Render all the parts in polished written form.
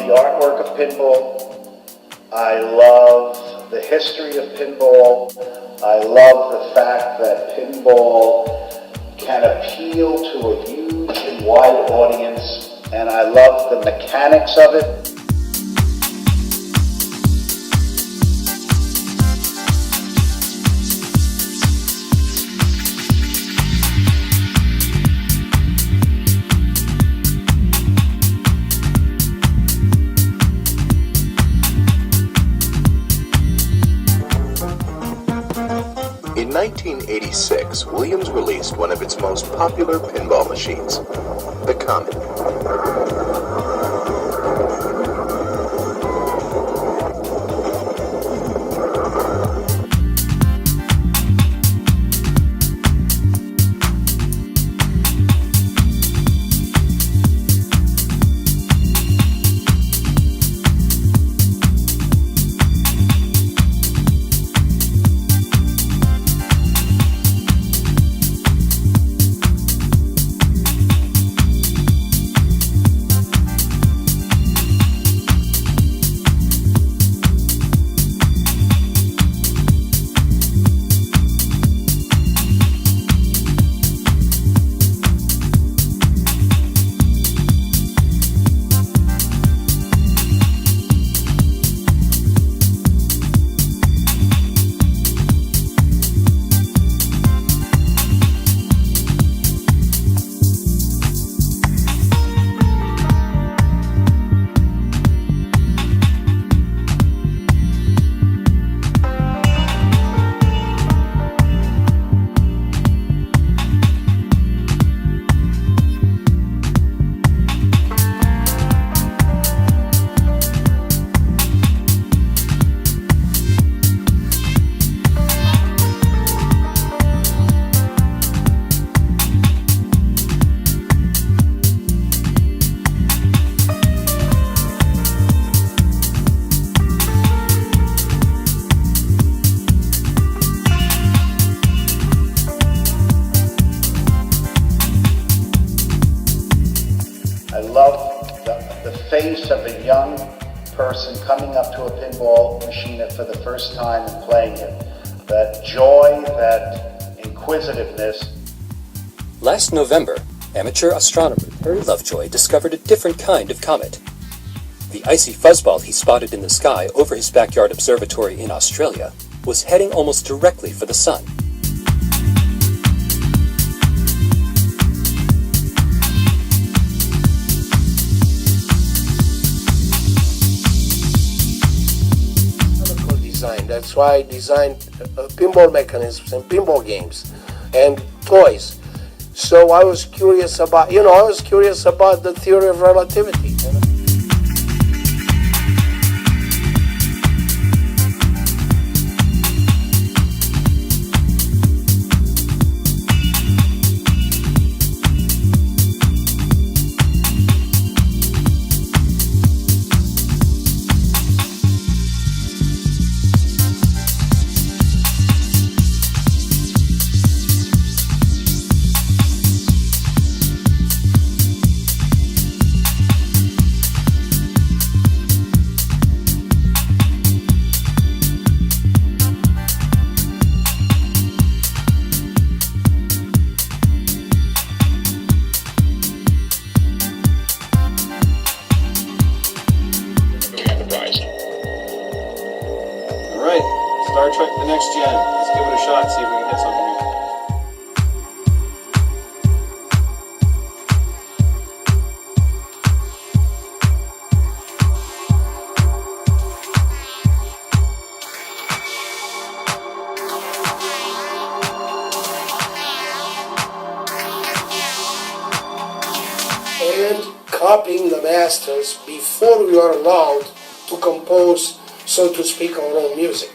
the artwork of pinball. I love the history of pinball. I love the fact that pinball can appeal to a huge and wide audience, and I love the mechanics of it. In 1986, Williams released one of its most popular pinball machines, the Comet. I love the face of a young person coming up to a pinball machine for the first time and playing it. That joy, that inquisitiveness. Last November, amateur astronomer Harry Lovejoy discovered a different kind of comet. The icy fuzzball he spotted in the sky over his backyard observatory in Australia was heading almost directly for the sun. That's why I designed pinball mechanisms and pinball games and toys. So I was curious about, the theory of relativity. Star Trek The Next Gen. Let's give it a shot, see if we can hit something here. And copying the masters before we are allowed to compose, so to speak, our own music,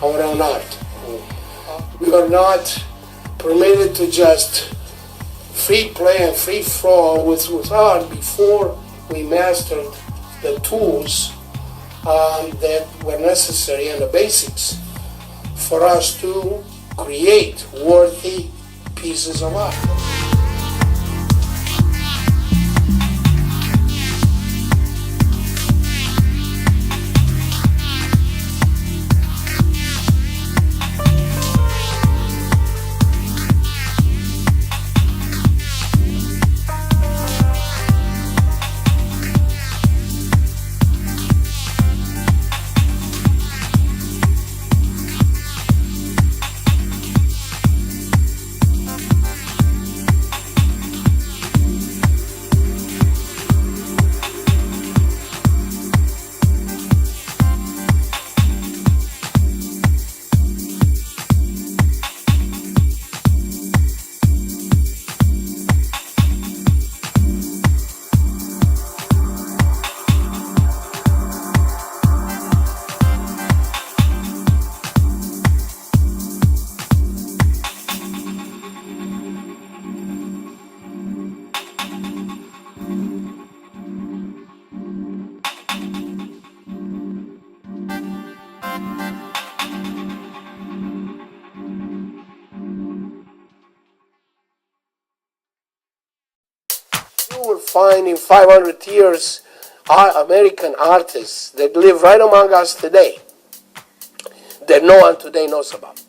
our own art. We are not permitted to just free play and free flow with art before we mastered the tools that were necessary and the basics for us to create worthy pieces of art. find in 500 years American artists that live right among us today that no one today knows about.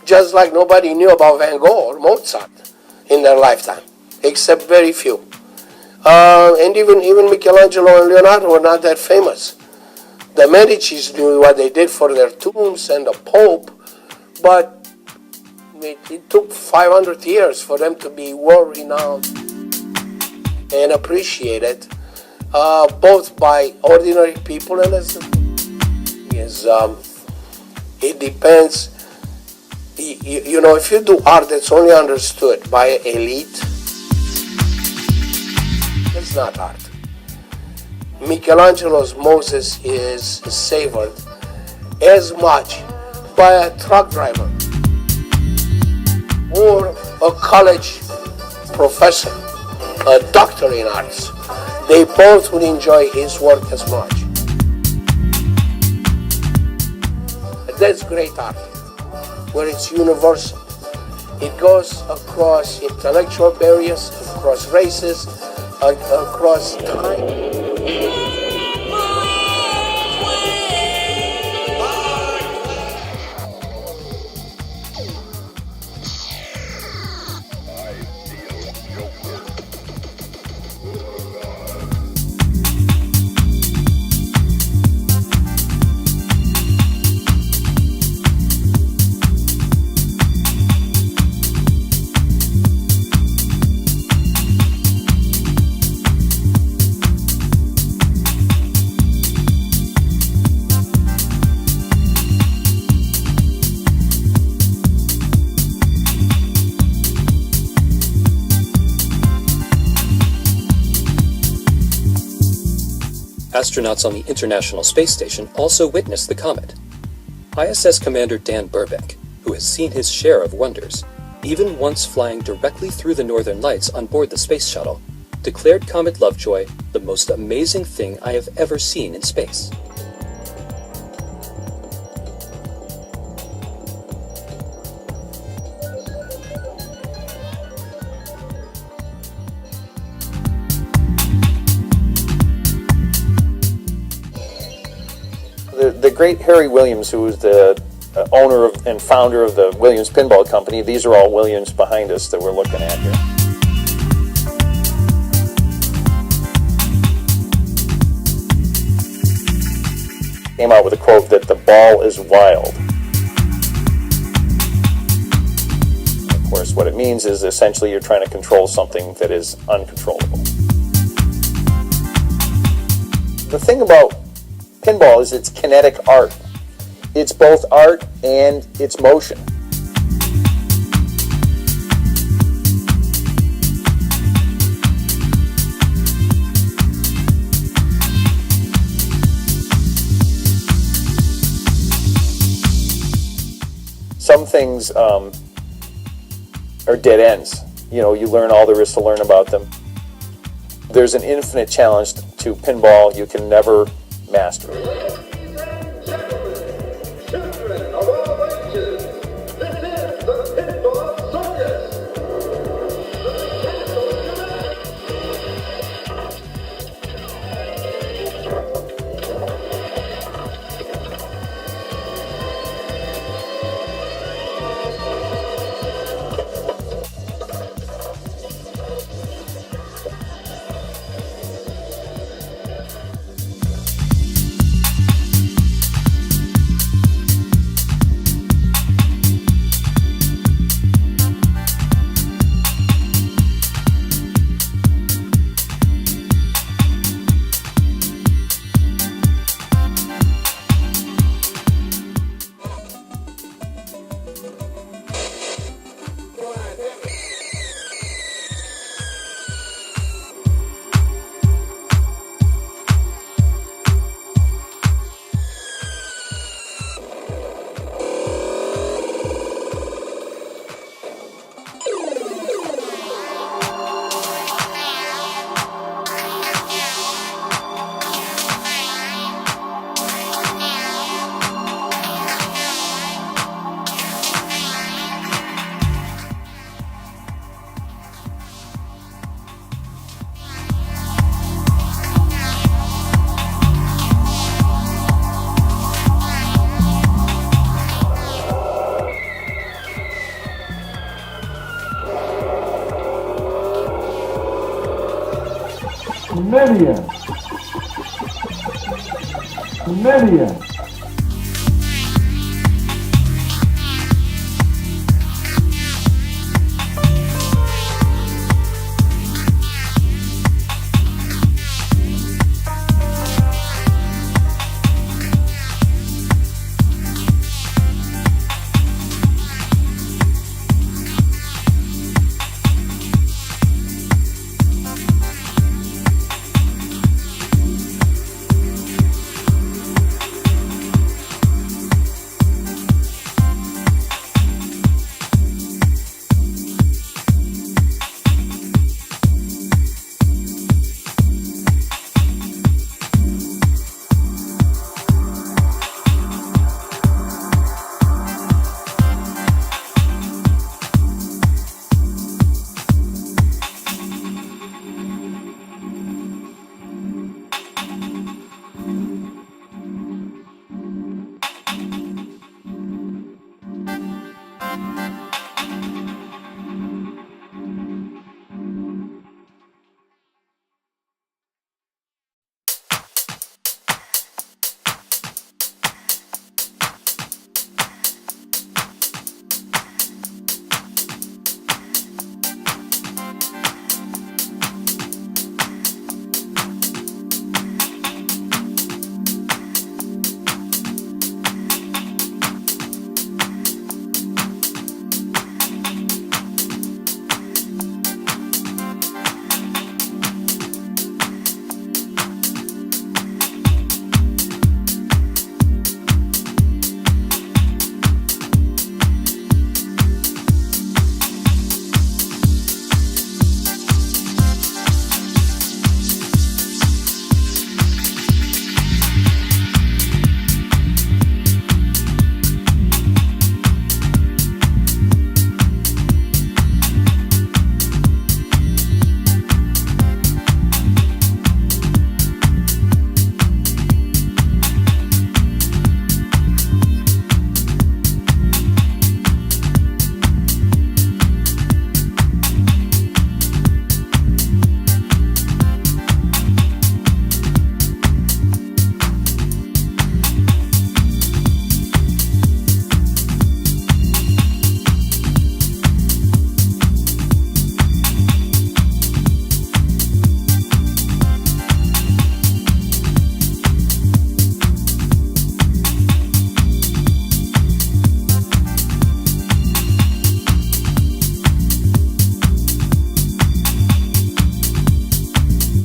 Just like nobody knew about Van Gogh or Mozart in their lifetime, except very few. And even Michelangelo and Leonardo were not that famous. The Medicis knew what they did for their tombs and the Pope, but it took 500 years for them to be world-renowned and appreciated, both by ordinary people and as it depends. You know, if you do art that's only understood by an elite, it's not art. Michelangelo's Moses is savored as much by a truck driver or a college professor, a doctor in arts. They both would enjoy his work as much. That's great art, where it's universal. It goes across intellectual barriers, across races, across time. Astronauts on the International Space Station also witnessed the comet. ISS Commander Dan Burbank, who has seen his share of wonders, even once flying directly through the northern lights on board the space shuttle, declared Comet Lovejoy the most amazing thing I have ever seen in space. The great Harry Williams, who was the owner of and founder of the Williams Pinball Company, these are all Williams behind us that we're looking at here. Came out with a quote that the ball is wild. Of course, what it means is essentially you're trying to control something that is uncontrollable. The thing about pinball is it's kinetic art. It's both art and it's motion. Some things are dead ends. You know, you learn all there is to learn about them. There's an infinite challenge to pinball. You can never master it. Children of all ages, this is the Pinball Circus. Media.